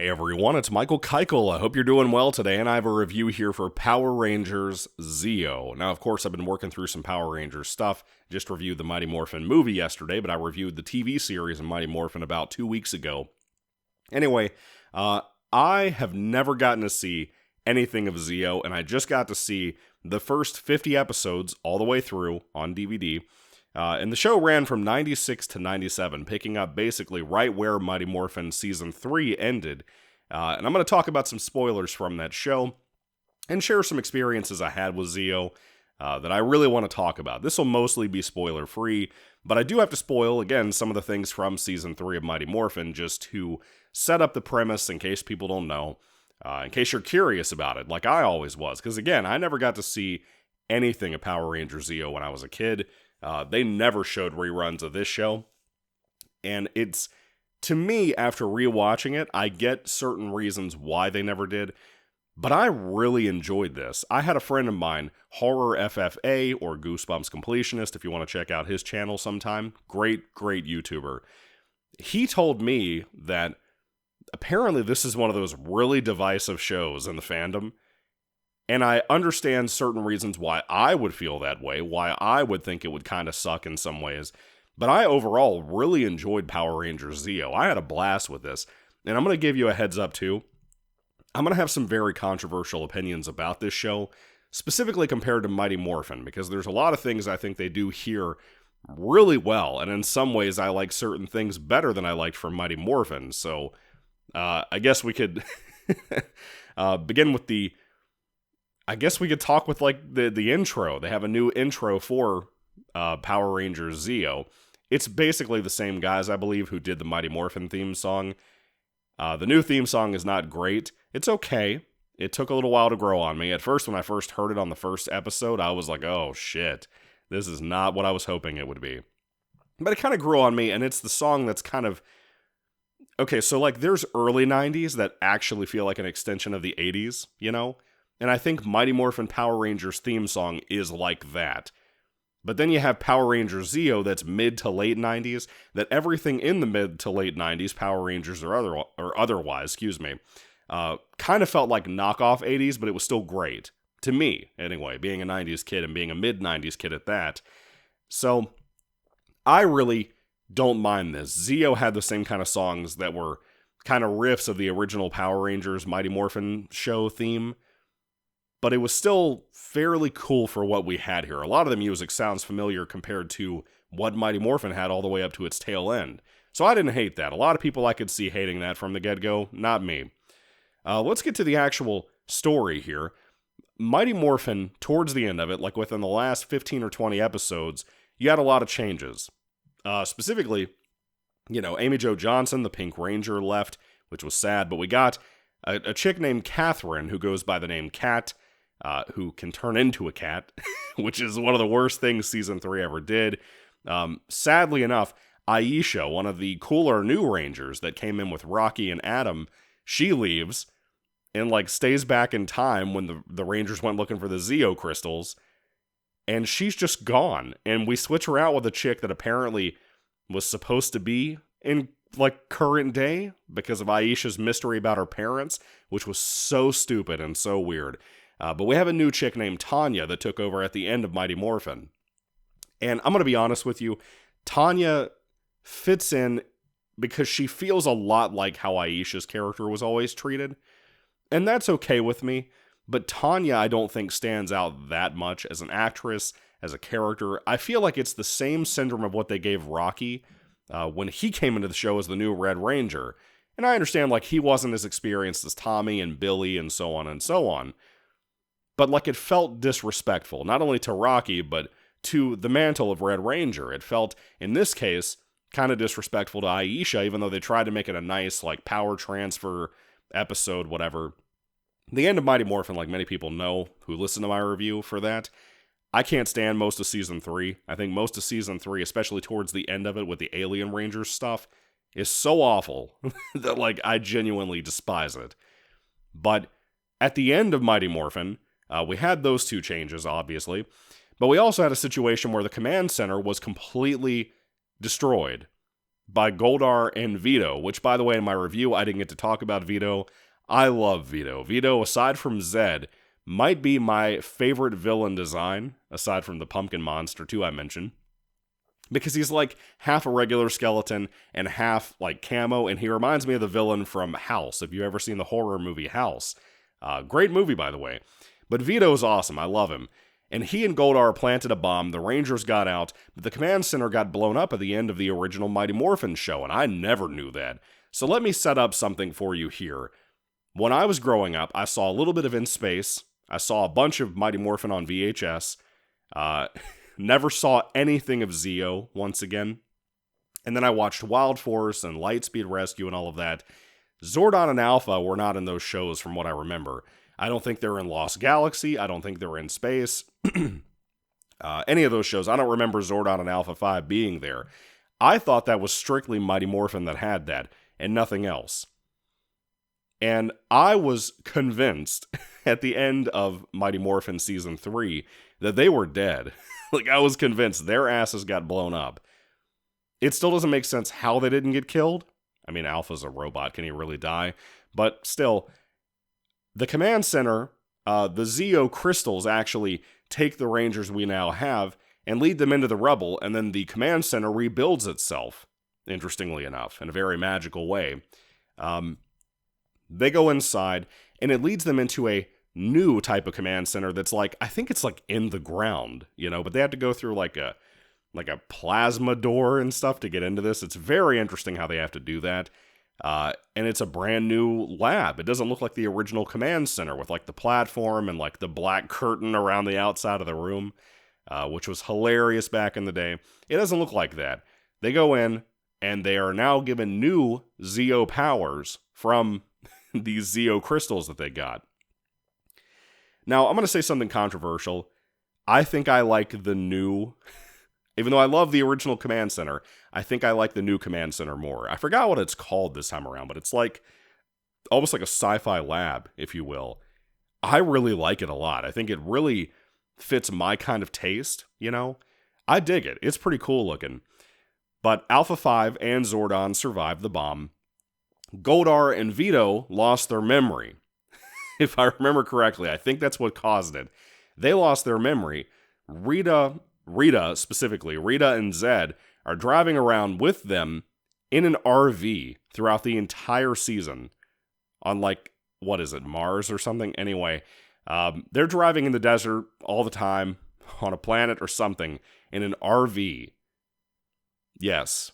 Hey everyone, it's Michael Kikle. I hope you're doing well today, and I have a review here for Power Rangers Zeo. Now, of course, I've been working through some Power Rangers stuff. Just reviewed the Mighty Morphin movie yesterday, but I reviewed the TV series of Mighty Morphin about 2 weeks ago. Anyway, I have never gotten to see anything of Zeo, and I just got to see the first 50 episodes all the way through on DVD. And the show ran from 96 to 97, picking up basically right where Mighty Morphin Season 3 ended. And I'm going to talk about some spoilers from that show and share some experiences I had with Zeo that I really want to talk about. This will mostly be spoiler-free, but I do have to spoil, again, some of the things from Season 3 of Mighty Morphin just to set up the premise in case people don't know, in case you're curious about it, like I always was. Because, again, I never got to see anything of Power Rangers Zeo when I was a kid. They never showed reruns of this show, and it's, to me, after rewatching it, I get certain reasons why they never did, but I really enjoyed this. I had a friend of mine, Horror FFA, or Goosebumps Completionist, if you want to check out his channel sometime, great YouTuber. He told me that apparently this is one of those really divisive shows in the fandom. And I understand certain reasons why I would feel that way, why I would think it would kind of suck in some ways. But I overall really enjoyed Power Rangers Zeo. I had a blast with this. And I'm going to give you a heads up too. I'm going to have some very controversial opinions about this show, specifically compared to Mighty Morphin, because there's a lot of things I think they do here really well. And in some ways I like certain things better than I liked from Mighty Morphin. So I guess we could begin with I guess we could talk with, like, the intro. They have a new intro for Power Rangers Zeo. It's basically the same guys, I believe, who did the Mighty Morphin theme song. The new theme song is not great. It's okay. It took a little while to grow on me. At first, when I first heard it on the first episode, I was like, oh, shit. This is not what I was hoping it would be. But it kind of grew on me, and it's the song that's kind of... Okay, so, like, there's early 90s that actually feel like an extension of the 80s, you know? And I think Mighty Morphin Power Rangers theme song is like that. But then you have Power Rangers Zeo that's mid to late 90s, that everything in the mid to late 90s, Power Rangers or otherwise, kind of felt like knockoff 80s, but it was still great. To me, anyway, being a 90s kid and being a mid 90s kid at that. So, I really don't mind this. Zeo had the same kind of songs that were kind of riffs of the original Power Rangers Mighty Morphin show theme. But it was still fairly cool for what we had here. A lot of the music sounds familiar compared to what Mighty Morphin had all the way up to its tail end. So I didn't hate that. A lot of people I could see hating that from the get-go, not me. Let's get to the actual story here. Mighty Morphin, towards the end of it, like within the last 15 or 20 episodes, you had a lot of changes. Specifically, Amy Jo Johnson, the Pink Ranger, left, which was sad, but we got a chick named Catherine, who goes by the name Cat, who can turn into a cat, which is one of the worst things Season 3 ever did. Sadly enough, Aisha, one of the cooler new Rangers that came in with Rocky and Adam, she leaves and, like, stays back in time when the Rangers went looking for the Zeo crystals, and she's just gone. And we switch her out with a chick that apparently was supposed to be in, like, current day because of Aisha's mystery about her parents, which was so stupid and so weird. But we have a new chick named Tanya that took over at the end of Mighty Morphin. And I'm going to be honest with you, Tanya fits in because she feels a lot like how Aisha's character was always treated. And that's okay with me. But Tanya, I don't think, stands out that much as an actress, as a character. I feel like it's the same syndrome of what they gave Rocky when he came into the show as the new Red Ranger. And I understand, like, he wasn't as experienced as Tommy and Billy and so on and so on. But, like, it felt disrespectful, not only to Rocky, but to the mantle of Red Ranger. It felt, in this case, kind of disrespectful to Aisha, even though they tried to make it a nice, like, power transfer episode, whatever. The end of Mighty Morphin, like many people know who listen to my review for that, I can't stand most of Season 3. I think most of Season 3, especially towards the end of it with the Alien Rangers stuff, is so awful that, like, I genuinely despise it. But at the end of Mighty Morphin, we had those two changes, obviously, but we also had a situation where the command center was completely destroyed by Goldar and Vito, which, by the way, in my review, I didn't get to talk about Vito. I love Vito. Vito, aside from Zed, might be my favorite villain design, aside from the pumpkin monster, too, I mentioned. Because he's like half a regular skeleton and half like camo, and he reminds me of the villain from House. If you've ever seen the horror movie House. Great movie, by the way. But Vito's awesome. I love him. And he and Goldar planted a bomb, the Rangers got out, but the command center got blown up at the end of the original Mighty Morphin show, and I never knew that. So let me set up something for you here. When I was growing up, I saw a little bit of In Space. I saw a bunch of Mighty Morphin on VHS. Never saw anything of Zeo once again. And then I watched Wild Force and Lightspeed Rescue and all of that. Zordon and Alpha were not in those shows from what I remember. I don't think they're in Lost Galaxy. I don't think they're in Space. Any of those shows. I don't remember Zordon and Alpha 5 being there. I thought that was strictly Mighty Morphin that had that, and nothing else. And I was convinced at the end of Mighty Morphin Season 3 that they were dead. Like, I was convinced their asses got blown up. It still doesn't make sense how they didn't get killed. I mean, Alpha's a robot. Can he really die? But still, the command center, the Zeo crystals actually take the Rangers we now have and lead them into the rubble, and then the command center rebuilds itself, interestingly enough, in a very magical way. They go inside, and it leads them into a new type of command center that's like, I think it's like in the ground, but they have to go through like a plasma door and stuff to get into this. It's very interesting how they have to do that. And it's a brand new lab. It doesn't look like the original command center with like the platform and like the black curtain around the outside of the room, which was hilarious back in the day. It doesn't look like that. They go in and they are now given new Zeo powers from these Zeo crystals that they got. Now, I'm going to say something controversial. I think I like the new, even though I love the original command center, I think I like the new command center more. I forgot what it's called this time around, but it's like almost like a sci-fi lab, if you will. I really like it a lot. I think it really fits my kind of taste, I dig it. It's pretty cool looking. But Alpha 5 and Zordon survived the bomb. Goldar and Vito lost their memory. If I remember correctly, I think that's what caused it. They lost their memory. Rita specifically, Rita and Zed are driving around with them in an RV throughout the entire season on Mars or something? Anyway, they're driving in the desert all the time on a planet or something in an RV. Yes.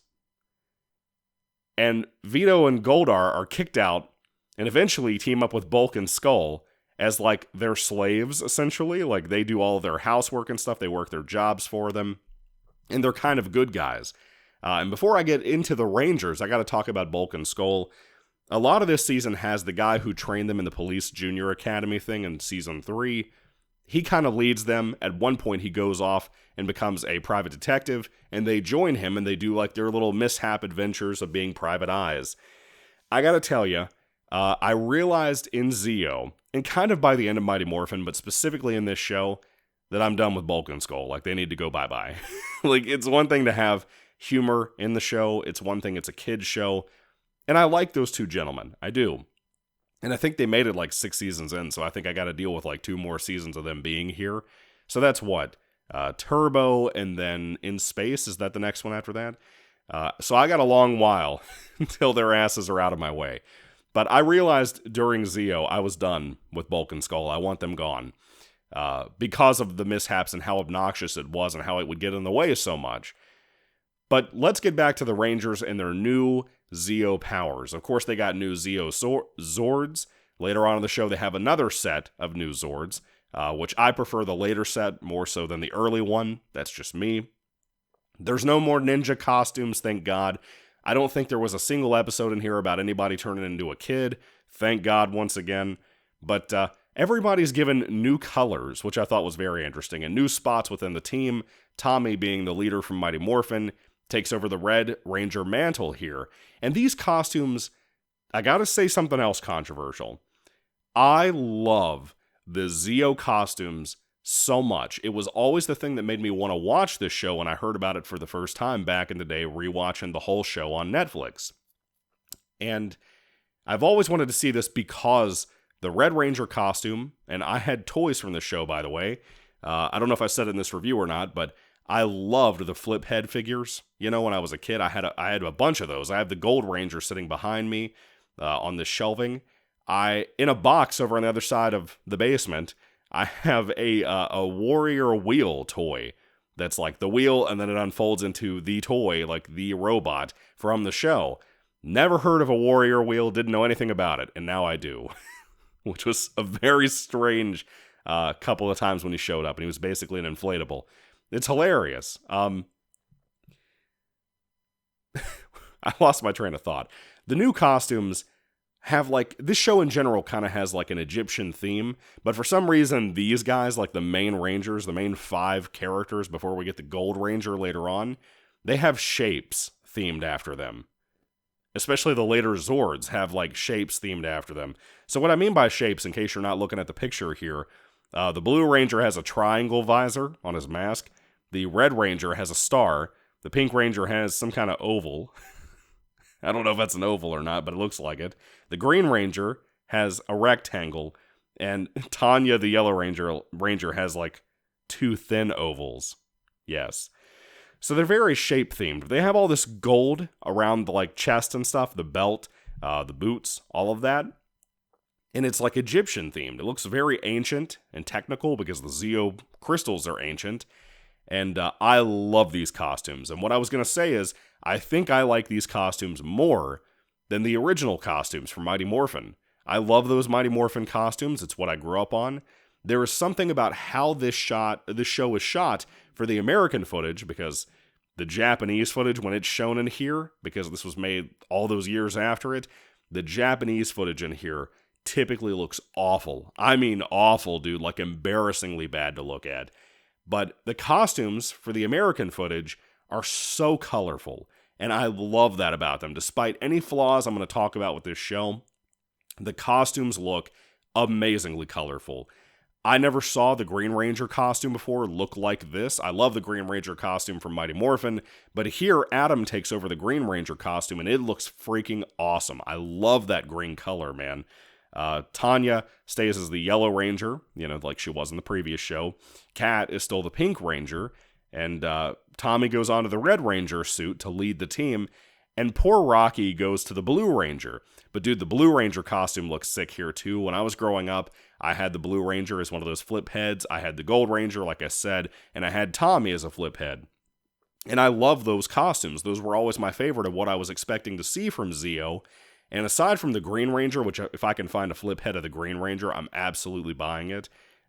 And Vito and Goldar are kicked out and eventually team up with Bulk and Skull as like their slaves, essentially. Like they do all of their housework and stuff. They work their jobs for them. And they're kind of good guys. And before I get into the Rangers, I got to talk about Bulk and Skull. A lot of this season has the guy who trained them in the Police Junior Academy thing in Season 3. He kind of leads them. At one point, he goes off and becomes a private detective, and they join him, and they do like their little mishap adventures of being private eyes. I gotta tell you, I realized in Zeo, and kind of by the end of Mighty Morphin, but specifically in this show, that I'm done with Bulk and Skull. Like, they need to go bye-bye. Like, it's one thing to have humor in the show. It's one thing, it's a kid's show. And I like those two gentlemen. I do. And I think they made it like 6 seasons in, so I think I got to deal with like 2 more seasons of them being here. So that's what? Turbo, and then In Space, is that the next one after that? So I got a long while until their asses are out of my way. But I realized during Zeo, I was done with Bulk and Skull. I want them gone. Because of the mishaps and how obnoxious it was and how it would get in the way so much. But let's get back to the Rangers and their new Zeo powers. Of course, they got new Zeo Zords. Later on in the show, they have another set of new Zords, which I prefer the later set more so than the early one. That's just me. There's no more ninja costumes, thank God. I don't think there was a single episode in here about anybody turning into a kid. Thank God once again. But everybody's given new colors, which I thought was very interesting, and new spots within the team. Tommy, being the leader from Mighty Morphin, takes over the Red Ranger mantle here. And these costumes, I gotta say something else controversial. I love the Zeo costumes so much. It was always the thing that made me want to watch this show when I heard about it for the first time back in the day, rewatching the whole show on Netflix. And I've always wanted to see this because the Red Ranger costume, and I had toys from the show, by the way. I don't know if I said it in this review or not, but I loved the flip head figures. You know, when I was a kid, I had a bunch of those. I have the Gold Ranger sitting behind me on this shelving. In a box over on the other side of the basement, I have a Warrior Wheel toy that's like the wheel, and then it unfolds into the toy, like the robot from the show. Never heard of a Warrior Wheel, didn't know anything about it, and now I do. Which was a very strange couple of times when he showed up, and he was basically an inflatable. It's hilarious. I lost my train of thought. The new costumes have, like, this show in general kind of has like an Egyptian theme, but for some reason these guys, like the main Rangers, the main 5 characters before we get the Gold Ranger later on, they have shapes themed after them. Especially the later Zords have like shapes themed after them. So what I mean by shapes, in case you're not looking at the picture here, the Blue Ranger has a triangle visor on his mask. The Red Ranger has a star. The Pink Ranger has some kind of oval. I don't know if that's an oval or not, but it looks like it. The Green Ranger has a rectangle, and Tanya, the Yellow Ranger has like 2 thin ovals. Yes. So they're very shape-themed. They have all this gold around the like chest and stuff, the belt, the boots, all of that. And it's like Egyptian-themed. It looks very ancient and technical because the Zeo crystals are ancient. And I love these costumes. And what I was going to say is, I think I like these costumes more than the original costumes from Mighty Morphin. I love those Mighty Morphin costumes. It's what I grew up on. There is something about how this show was shot for the American footage, because the Japanese footage, when it's shown in here, because this was made all those years after it, the Japanese footage in here typically looks awful. I mean awful, dude, like embarrassingly bad to look at. But the costumes for the American footage are so colorful, and I love that about them. Despite any flaws I'm going to talk about with this show, the costumes look amazingly colorful. I never saw the Green Ranger costume before look like this. I love the Green Ranger costume from Mighty Morphin, but here Adam takes over the Green Ranger costume, and it looks freaking awesome. I love that green color, man. Tanya stays as the Yellow Ranger, you know, like she was in the previous show. Kat is still the Pink Ranger, and Tommy goes on to the Red Ranger suit to lead the team, and poor Rocky goes to the Blue Ranger. But dude, the Blue Ranger costume looks sick here too. When I was growing up, I had the Blue Ranger as one of those flip heads. I had the Gold Ranger, like I said, and I had Tommy as a flip head. And I love those costumes. Those were always my favorite of what I was expecting to see from Zeo. And aside from the Green Ranger, which if I can find a flip head of the Green Ranger, I'm absolutely buying it.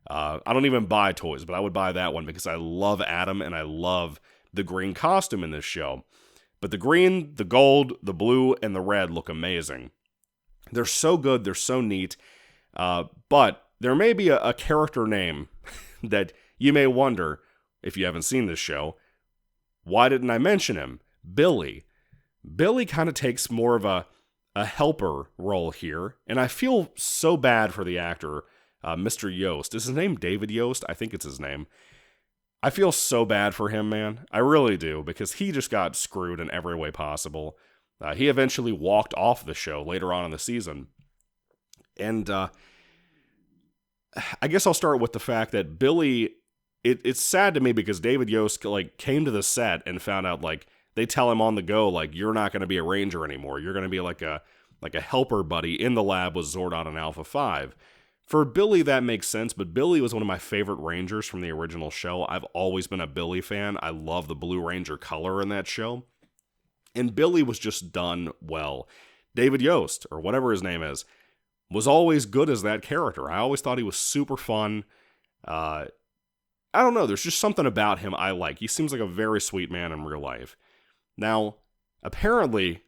I don't even buy toys, but I would buy that one because I love Adam and I love the green costume in this show. But the green, the gold, the blue, and the red look amazing. They're so good, they're so neat. But there may be a character name that you may wonder, if you haven't seen this show, why didn't I mention him? Billy. Billy kind of takes more of a helper role here, and I feel so bad for the actor, Mr. Yost. Is his name David Yost? I think it's his name. I feel so bad for him, man. I really do, because he just got screwed in every way possible. He eventually walked off the show later on in the season. And I guess I'll start with the fact that Billy, it's sad to me because David Yost like came to the set and found out, like, they tell him on the go, like, you're not going to be a Ranger anymore. You're going to be like a helper buddy in the lab with Zordon and Alpha 5. For Billy, that makes sense, but Billy was one of my favorite Rangers from the original show. I've always been a Billy fan. I love the Blue Ranger color in that show. And Billy was just done well. David Yost, or whatever his name is, was always good as that character. I always thought he was super fun. I don't know, there's just something about him I like. He seems like a very sweet man in real life. Now, apparently,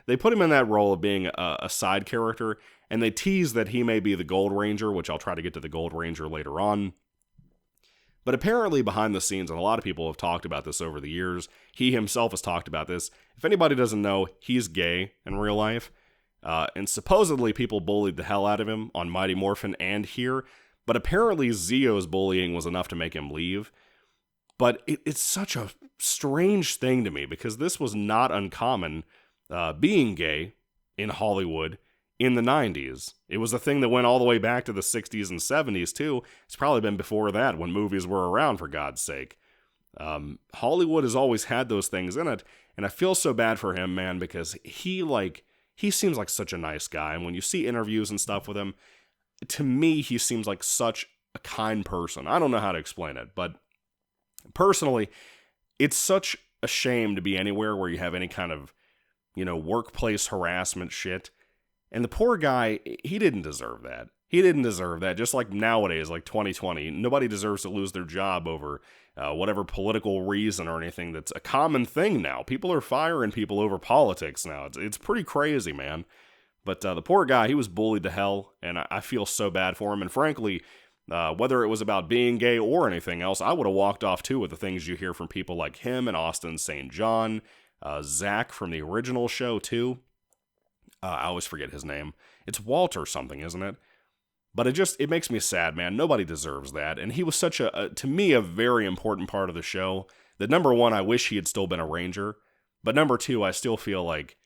they put him in that role of being a side character, and they tease that he may be the Gold Ranger, which I'll try to get to the Gold Ranger later on. But apparently behind the scenes, and a lot of people have talked about this over the years, he himself has talked about this. If anybody doesn't know, he's gay in real life. And supposedly people bullied the hell out of him on Mighty Morphin and here. But apparently Zio's bullying was enough to make him leave. But it's such a strange thing to me because this was not uncommon, being gay in Hollywood in the 90s. It was a thing that went all the way back to the 60s and 70s too. It's probably been before that when movies were around, for God's sake. Hollywood has always had those things in it, and I feel so bad for him, man, because he seems like such a nice guy, and when you see interviews and stuff with him, to me, he seems like such a kind person. I don't know how to explain it, but personally, it's such a shame to be anywhere where you have any kind of, workplace harassment shit. And the poor guy, he didn't deserve that. He didn't deserve that. Just like nowadays, like 2020, nobody deserves to lose their job over whatever political reason or anything. That's a common thing now. People are firing people over politics now. It's pretty crazy, man. But the poor guy, he was bullied to hell, and I feel so bad for him. And frankly, whether it was about being gay or anything else, I would have walked off too with the things you hear from people like him and Austin St. John, Zach from the original show too. I always forget his name. It's Walter something, isn't it? But it makes me sad, man. Nobody deserves that. And he was such to me, a very important part of the show. That number one, I wish he had still been a ranger. But number two, I still feel like,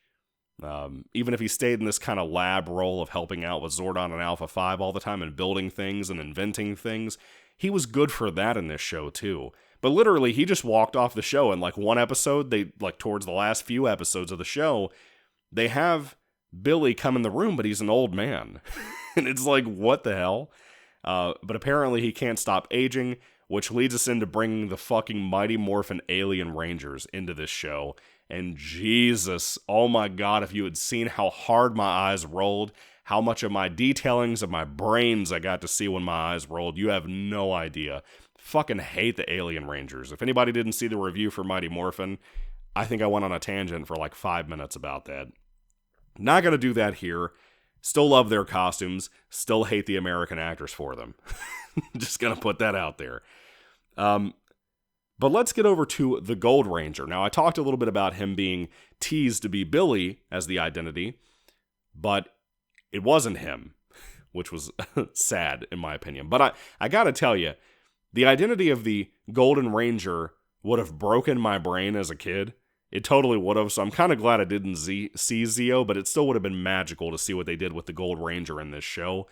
even if he stayed in this kind of lab role of helping out with Zordon and Alpha 5 all the time and building things and inventing things, he was good for that in this show too. But literally, he just walked off the show in like one episode. Towards the last few episodes of the show, they have Billy come in the room, but he's an old man. And it's like, what the hell? But apparently he can't stop aging, which leads us into bringing the fucking Mighty Morphin Alien Rangers into this show. And Jesus, oh my God, if you had seen how hard my eyes rolled, how much of my detailings of my brains I got to see when my eyes rolled, you have no idea. Fucking hate the Alien Rangers. If anybody didn't see the review for Mighty Morphin, I think I went on a tangent for like 5 minutes about that. Not gonna do that here. Still love their costumes. Still hate the American actors for them. Just gonna put that out there. But let's get over to the Gold Ranger. Now, I talked a little bit about him being teased to be Billy as the identity, but it wasn't him, which was sad in my opinion. But I gotta tell you, the identity of the Golden Ranger would have broken my brain as a kid. It totally would have, so I'm kind of glad I didn't see Zio, but it still would have been magical to see what they did with the Gold Ranger in this show.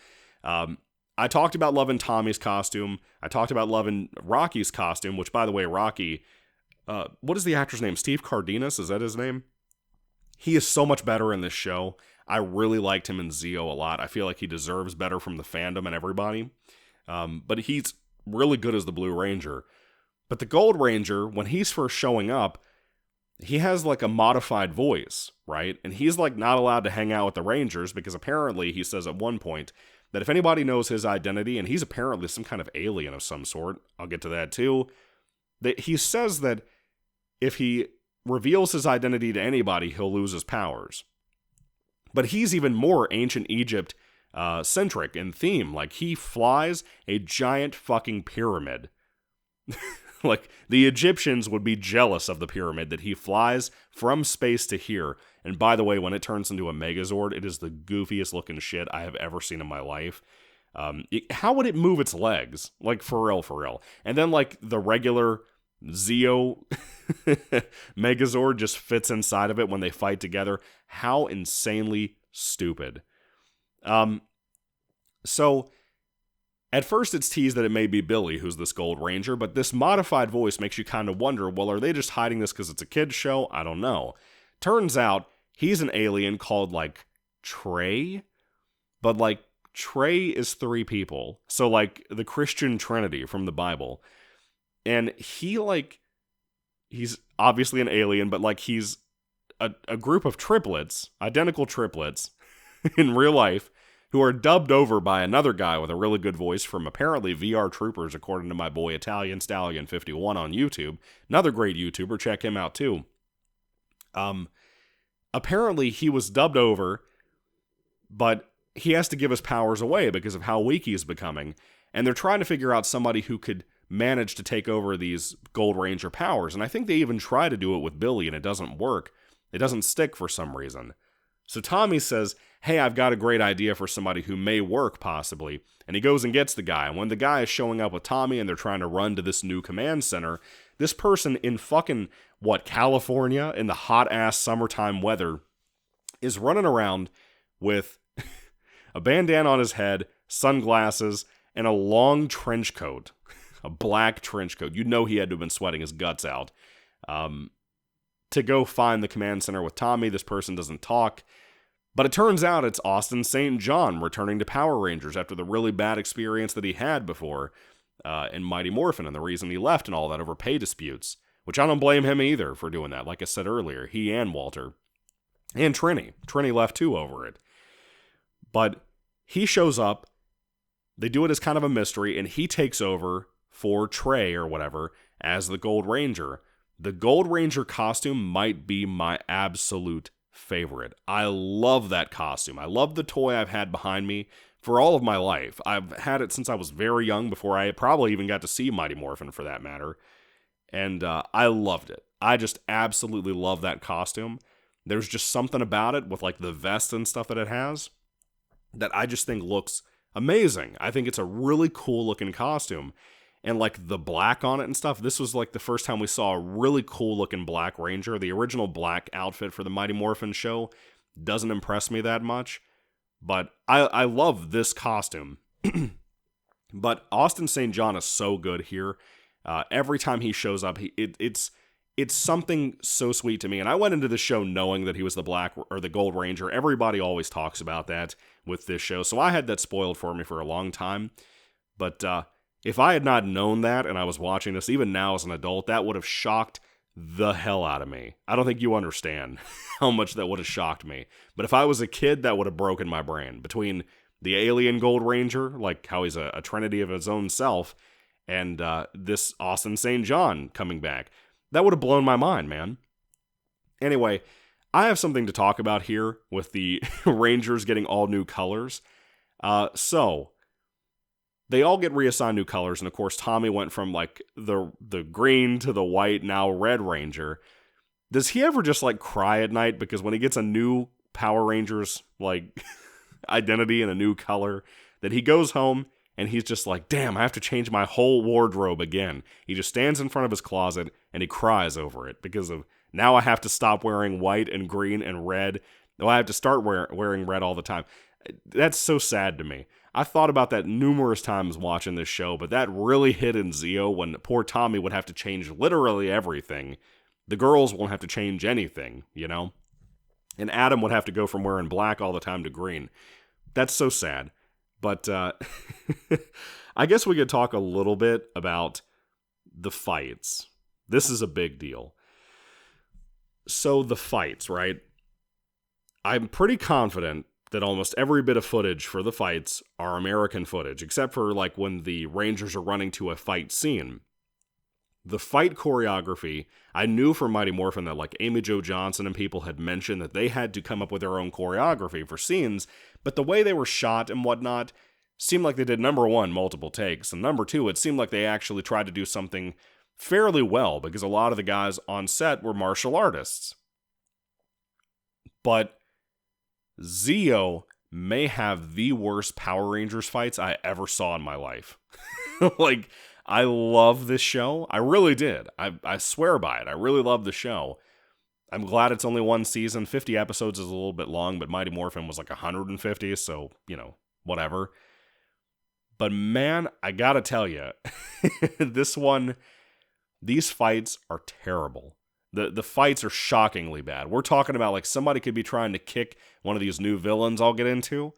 I talked about loving Tommy's costume. I talked about loving Rocky's costume, which, by the way, Rocky, what is the actor's name? Steve Cardenas, is that his name? He is so much better in this show. I really liked him in Zio a lot. I feel like he deserves better from the fandom and everybody. But he's really good as the Blue Ranger. But the Gold Ranger, when he's first showing up, he has like a modified voice, right? And he's like not allowed to hang out with the Rangers because apparently he says at one point that if anybody knows his identity, and he's apparently some kind of alien of some sort, I'll get to that too, that he says that if he reveals his identity to anybody, he'll lose his powers. But he's even more ancient Egypt centric in theme. Like, he flies a giant fucking pyramid. Like, the Egyptians would be jealous of the pyramid that he flies from space to here. And by the way, when it turns into a Megazord, it is the goofiest looking shit I have ever seen in my life. How would it move its legs? Like, for real. And then, like, the regular Zio Megazord just fits inside of it when they fight together. How insanely stupid. So, at first it's teased that it may be Billy who's this Gold Ranger, but this modified voice makes you kind of wonder, well, are they just hiding this because it's a kid's show? I don't know. Turns out, he's an alien called, like, Trey, but, like, Trey is 3 people. So, like, the Christian Trinity from the Bible. And he, like, he's obviously an alien, but, like, he's a group of triplets, identical triplets, in real life, who are dubbed over by another guy with a really good voice from apparently VR Troopers, according to my boy Italian Stallion 51 on YouTube. Another great YouTuber, check him out too. Apparently he was dubbed over, but he has to give his powers away because of how weak he's becoming. And they're trying to figure out somebody who could manage to take over these Gold Ranger powers. And I think they even try to do it with Billy, and it doesn't work. It doesn't stick for some reason. So Tommy says, hey, I've got a great idea for somebody who may work, possibly. And he goes and gets the guy. And when the guy is showing up with Tommy and they're trying to run to this new command center, this person in fucking, California, in the hot-ass summertime weather, is running around with a bandana on his head, sunglasses, and a long trench coat. A black trench coat. You'd know he had to have been sweating his guts out. To go find the command center with Tommy. This person doesn't talk. But it turns out it's Austin St. John returning to Power Rangers after the really bad experience that he had before in Mighty Morphin, and the reason he left and all that over pay disputes. Which I don't blame him either for doing that. Like I said earlier, he and Walter. And Trini. Trini left too over it. But he shows up. They do it as kind of a mystery, and he takes over for Trey or whatever as the Gold Ranger. The Gold Ranger costume might be my absolute favorite. I love that costume. I love the toy I've had behind me for all of my life. I've had it since I was very young, before I probably even got to see Mighty Morphin for that matter. And I loved it. I just absolutely love that costume. There's just something about it with the vest and stuff that it has that I just think looks amazing. I think it's a really cool looking costume. And the black on it and stuff, this was the first time we saw a really cool looking Black Ranger. The original black outfit for the Mighty Morphin show doesn't impress me that much. But I love this costume. But Austin St. John is so good here. Every time he shows up, it's something so sweet to me. And I went into the show knowing that he was the Gold Ranger. Everybody always talks about that with this show. So I had that spoiled for me for a long time. But if I had not known that and I was watching this, even now as an adult, that would have shocked the hell out of me. I don't think you understand how much that would have shocked me. But if I was a kid, that would have broken my brain. Between the alien Gold Ranger, how he's a trinity of his own self, and this Austin St. John coming back. That would have blown my mind, man. Anyway, I have something to talk about here with the Rangers getting all new colors. So, they all get reassigned new colors, and of course Tommy went from the green to the white, now Red Ranger. Does he ever just cry at night because when he gets a new Power Rangers identity and a new color, that he goes home and he's just damn, I have to change my whole wardrobe again. He just stands in front of his closet and he cries over it because of, now I have to stop wearing white and green and red. No, I have to start wearing red all the time. That's so sad to me. I thought about that numerous times watching this show, but that really hit in Zeo when poor Tommy would have to change literally everything. The girls won't have to change anything, And Adam would have to go from wearing black all the time to green. That's so sad. But I guess we could talk a little bit about the fights. This is a big deal. So the fights, right? I'm pretty confident that almost every bit of footage for the fights are American footage, except for when the Rangers are running to a fight scene. The fight choreography, I knew from Mighty Morphin that Amy Jo Johnson and people had mentioned that they had to come up with their own choreography for scenes, but the way they were shot and whatnot seemed like they did, number one, multiple takes, and number two, it seemed like they actually tried to do something fairly well, because a lot of the guys on set were martial artists. But Zeo may have the worst Power Rangers fights I ever saw in my life. I love this show. I really did. I swear by it. I really love the show. I'm glad it's only one season. 50 episodes is a little bit long, but Mighty Morphin was 150, so, whatever. But man, I gotta tell you, these fights are terrible. The fights are shockingly bad. We're talking about somebody could be trying to kick one of these new villains I'll get into,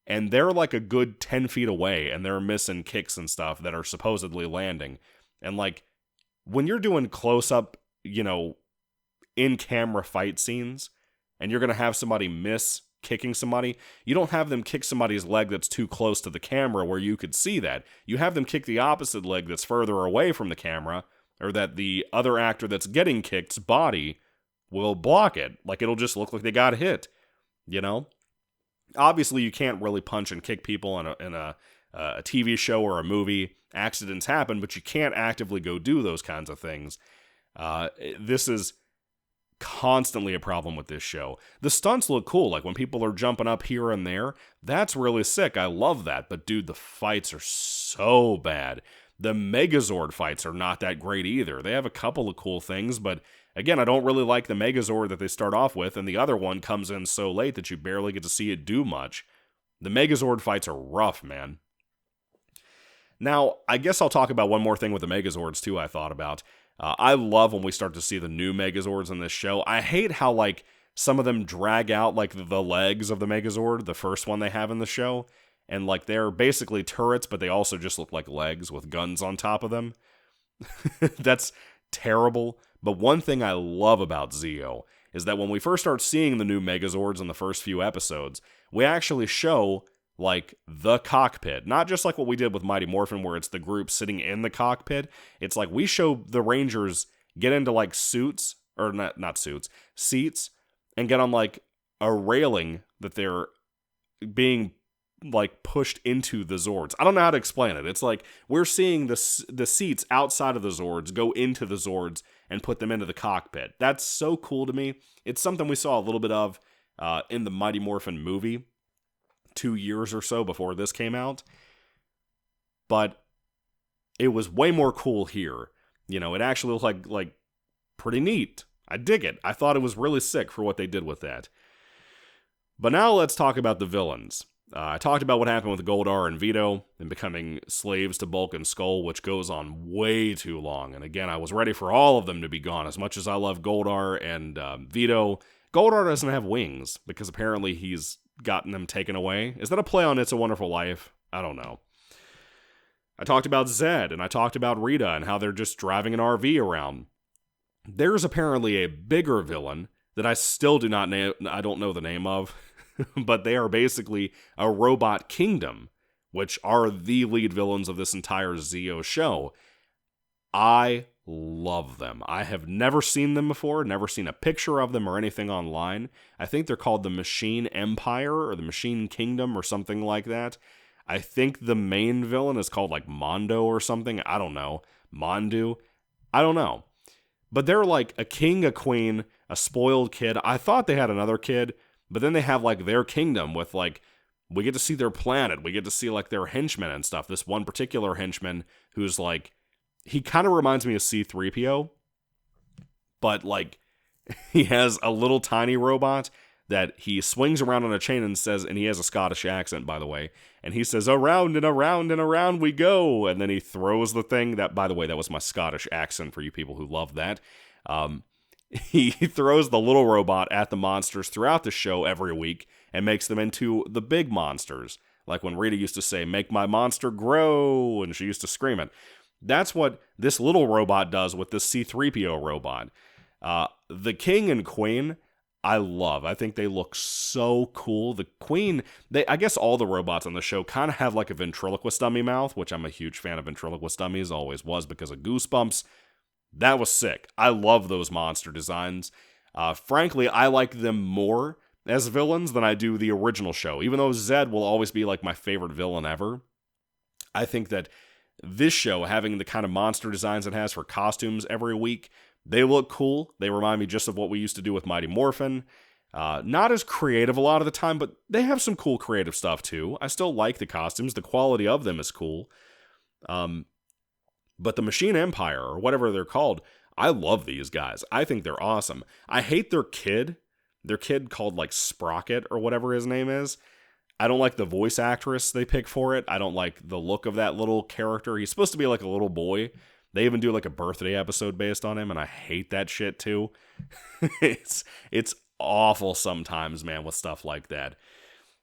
and they're a good 10 feet away, and they're missing kicks and stuff that are supposedly landing. And when you're doing close-up, in-camera fight scenes, and you're going to have somebody miss kicking somebody, you don't have them kick somebody's leg that's too close to the camera where you could see that. You have them kick the opposite leg that's further away from the camera, or that the other actor that's getting kicked's body will block it. It'll just look like they got hit, Obviously, you can't really punch and kick people in a TV show or a movie. Accidents happen, but you can't actively go do those kinds of things. This is constantly a problem with this show. The stunts look cool, like when people are jumping up here and there. That's really sick. I love that. But dude, the fights are so bad. The Megazord fights are not that great either. They have a couple of cool things, but again, I don't really like the Megazord that they start off with, and the other one comes in so late that you barely get to see it do much. The Megazord fights are rough, man. Now, I guess I'll talk about one more thing with the Megazords, too, I thought about. I love when we start to see the new Megazords in this show. I hate how, like, some of them drag out, like, the legs of the Megazord, the first one they have in the show. And, like, they're basically turrets, but they also just look like legs with guns on top of them. That's terrible. But one thing I love about Zeo is that when we first start seeing the new Megazords in the first few episodes, we actually show, like, the cockpit. Not just like what we did with Mighty Morphin, where it's the group sitting in the cockpit. It's like we show the Rangers get into, like, suits, or not suits, seats, and get on, like, a railing that they're being, like, pushed into the Zords. I don't know how to explain it. It's like we're seeing the seats outside of the Zords go into the Zords and put them into the cockpit. That's so cool to me. It's something we saw a little bit of in the Mighty Morphin movie 2 years or so before this came out. But it was way more cool here. You know, it actually looked like pretty neat. I dig it. I thought it was really sick for what they did with that. But now let's talk about the villains. I talked about what happened with Goldar and Vito and becoming slaves to Bulk and Skull, which goes on way too long. And again, I was ready for all of them to be gone. As much as I love Goldar and Vito, Goldar doesn't have wings because apparently he's gotten them taken away. Is that a play on It's a Wonderful Life? I don't know. I talked about Zed and I talked about Rita and how they're just driving an RV around. There's apparently a bigger villain that I still do not know. I don't know the name of. But they are basically a robot kingdom, which are the lead villains of this entire Zeo show. I love them. I have never seen them before, never seen a picture of them or anything online. I think they're called the Machine Empire or the Machine Kingdom or something like that. I think the main villain is called like Mondo or something. I don't know. Mondu. I don't know. But they're like a king, a queen, a spoiled kid. I thought they had another kid. But then they have, like, their kingdom with, like, we get to see their planet. We get to see, like, their henchmen and stuff. This one particular henchman who's, like, he kind of reminds me of C-3PO. But, like, he has a little tiny robot that he swings around on a chain and says, and he has a Scottish accent, by the way. And he says, around and around and around we go. And then he throws the thing. That, by the way, that was my Scottish accent for you people who love that. He throws the little robot at the monsters throughout the show every week and makes them into the big monsters. Like when Rita used to say, make my monster grow, and she used to scream it. That's what this little robot does with this C-3PO robot. The king and queen, I love. I think they look so cool. The queen, I guess all the robots on the show kind of have like a ventriloquist dummy mouth, which I'm a huge fan of ventriloquist dummies, always was because of Goosebumps. That was sick. I love those monster designs. Frankly, I like them more as villains than I do the original show. Even though Zed will always be like my favorite villain ever, I think that this show, having the kind of monster designs it has for costumes every week, they look cool. They remind me just of what we used to do with Mighty Morphin. Not as creative a lot of the time, but they have some cool creative stuff too. I still like the costumes. The quality of them is cool. But the Machine Empire, or whatever they're called, I love these guys. I think they're awesome. I hate their kid called like Sprocket, or whatever his name is. I don't like the voice actress they pick for it. I don't like the look of that little character. He's supposed to be like a little boy. They even do like a birthday episode based on him, and I hate that shit too. It's awful sometimes, man, with stuff like that.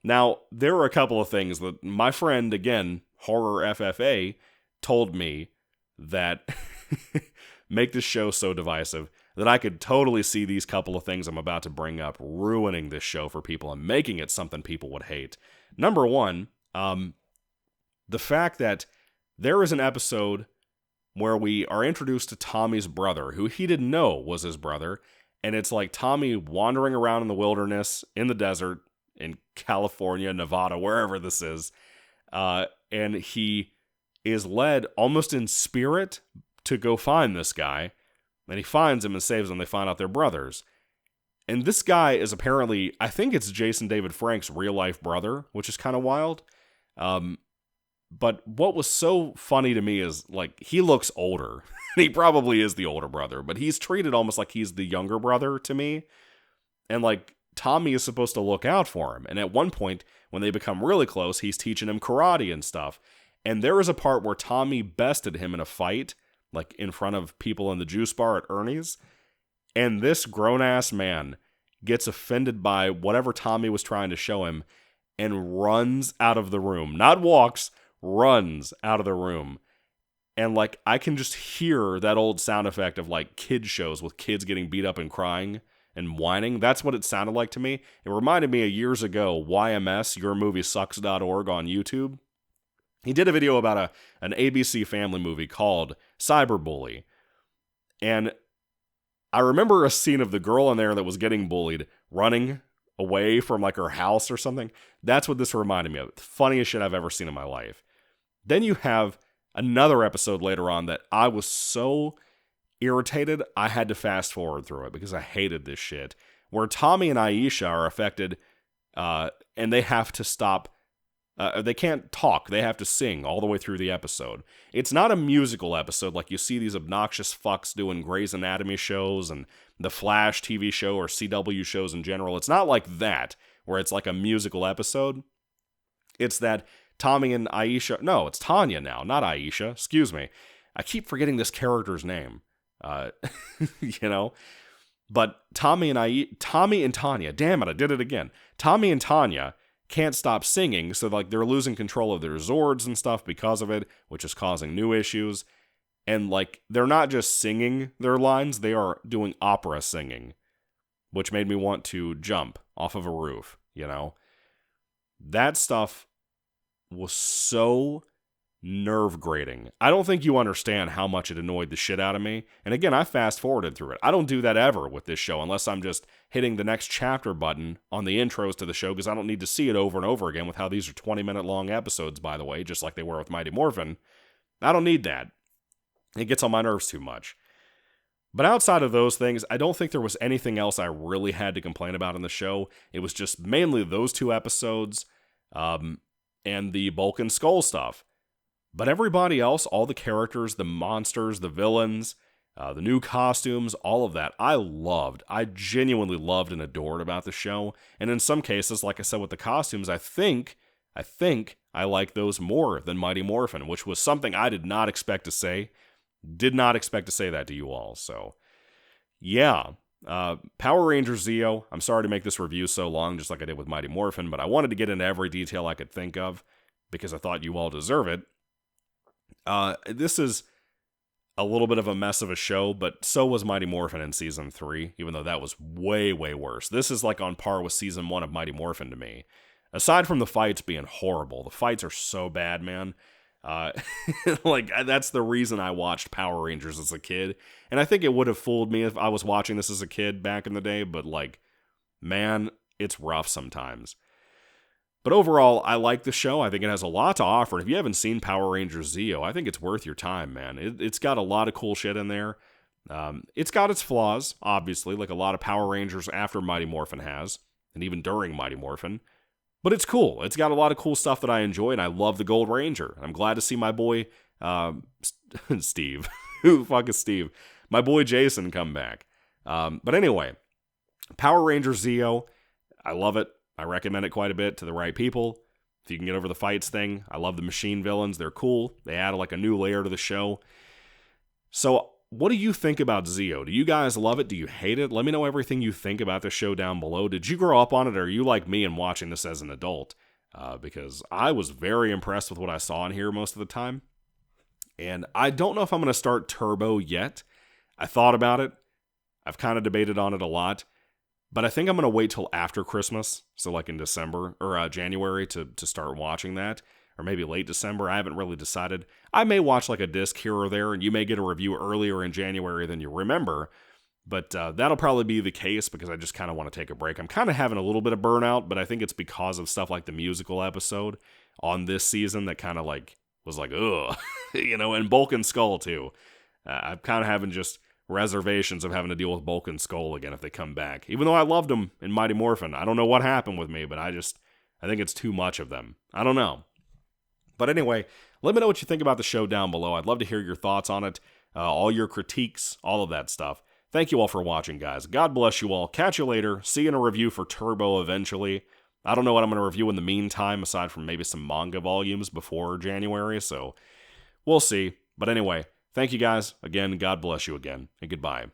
Now, there are a couple of things that my friend, again, Horror FFA, told me that make this show so divisive that I could totally see these couple of things I'm about to bring up ruining this show for people and making it something people would hate. Number one, the fact that there is an episode where we are introduced to Tommy's brother, who he didn't know was his brother, and it's like Tommy wandering around in the wilderness, in the desert, in California, Nevada, wherever this is, and he is led almost in spirit to go find this guy, and he finds him and saves him. They find out they're brothers. And this guy is apparently, I think it's Jason David Frank's real-life brother, which is kind of wild. But what was so funny to me is, like, he looks older. He probably is the older brother, but he's treated almost like he's the younger brother to me. And, like, Tommy is supposed to look out for him. And at one point, when they become really close, he's teaching him karate and stuff. And there is a part where Tommy bested him in a fight, like, in front of people in the juice bar at Ernie's. And this grown-ass man gets offended by whatever Tommy was trying to show him and runs out of the room. Not walks, runs out of the room. And, like, I can just hear that old sound effect of, like, kid shows with kids getting beat up and crying and whining. That's what it sounded like to me. It reminded me of years ago, YMS, YourMovieSucks.org on YouTube. He did a video about an ABC Family movie called Cyberbully. And I remember a scene of the girl in there that was getting bullied running away from, like, her house or something. That's what this reminded me of. The funniest shit I've ever seen in my life. Then you have another episode later on that I was so irritated, I had to fast forward through it because I hated this shit, where Tommy and Aisha are affected, and they have to stop. They can't talk. They have to sing all the way through the episode. It's not a musical episode like you see these obnoxious fucks doing Grey's Anatomy shows and the Flash TV show or CW shows in general. It's not like that, where it's like a musical episode. It's that Tommy and Aisha... No, it's Tanya now, not Aisha. Excuse me. I keep forgetting this character's name. You know? But Tommy and Tanya... Damn it, I did it again. Tommy and Tanya can't stop singing, so, like, they're losing control of their Zords and stuff because of it, which is causing new issues. And, like, they're not just singing their lines, they are doing opera singing, which made me want to jump off of a roof, you know? That stuff was so nerve-grating. I don't think you understand how much it annoyed the shit out of me. And again, I fast-forwarded through it. I don't do that ever with this show unless I'm just hitting the next chapter button on the intros to the show because I don't need to see it over and over again with how these are 20-minute long episodes, by the way, just like they were with Mighty Morphin. I don't need that. It gets on my nerves too much. But outside of those things, I don't think there was anything else I really had to complain about in the show. It was just mainly those two episodes, and the Bulk and Skull stuff. But everybody else, all the characters, the monsters, the villains, the new costumes, all of that, I loved. I genuinely loved and adored about the show. And in some cases, like I said with the costumes, I think I like those more than Mighty Morphin, which was something I did not expect to say. Did not expect to say that to you all. So, yeah. Power Rangers Zeo, I'm sorry to make this review so long, just like I did with Mighty Morphin, but I wanted to get into every detail I could think of, because I thought you all deserve it. This is a little bit of a mess of a show, but so was Mighty Morphin in Season 3, even though that was way, way worse. This is like on par with Season 1 of Mighty Morphin to me. Aside from the fights being horrible, the fights are so bad, man. Like, that's the reason I watched Power Rangers as a kid. And I think it would have fooled me if I was watching this as a kid back in the day, but, like, man, it's rough sometimes. But overall, I like the show. I think it has a lot to offer. If you haven't seen Power Rangers Zeo, I think it's worth your time, man. It's got a lot of cool shit in there. It's got its flaws, obviously, like a lot of Power Rangers after Mighty Morphin has, and even during Mighty Morphin. But it's cool. It's got a lot of cool stuff that I enjoy, and I love the Gold Ranger. I'm glad to see my boy, Steve. Who the fuck is Steve? My boy Jason come back. But anyway, Power Rangers Zeo, I love it. I recommend it quite a bit to the right people. If you can get over the fights thing, I love the machine villains. They're cool. They add like a new layer to the show. So, what do you think about Zeo? Do you guys love it? Do you hate it? Let me know everything you think about the show down below. Did you grow up on it, or are you like me and watching this as an adult? Because I was very impressed with what I saw in here most of the time. And I don't know if I'm going to start Turbo yet. I thought about it. I've kind of debated on it a lot. But I think I'm going to wait till after Christmas, so like in December, or January, to start watching that. Or maybe late December, I haven't really decided. I may watch like a disc here or there, and you may get a review earlier in January than you remember. But that'll probably be the case, because I just kind of want to take a break. I'm kind of having a little bit of burnout, but I think it's because of stuff like the musical episode on this season that kind of like was like, ugh, you know, and Bulk and Skull too. I'm kind of having just reservations of having to deal with Bulk and Skull again if they come back. Even though I loved them in Mighty Morphin. I don't know what happened with me, but I think it's too much of them. I don't know. But anyway, let me know what you think about the show down below. I'd love to hear your thoughts on it, all your critiques, all of that stuff. Thank you all for watching, guys. God bless you all. Catch you later. See you in a review for Turbo eventually. I don't know what I'm going to review in the meantime, aside from maybe some manga volumes before January, so we'll see. But anyway, thank you guys. Again, God bless you again, and goodbye.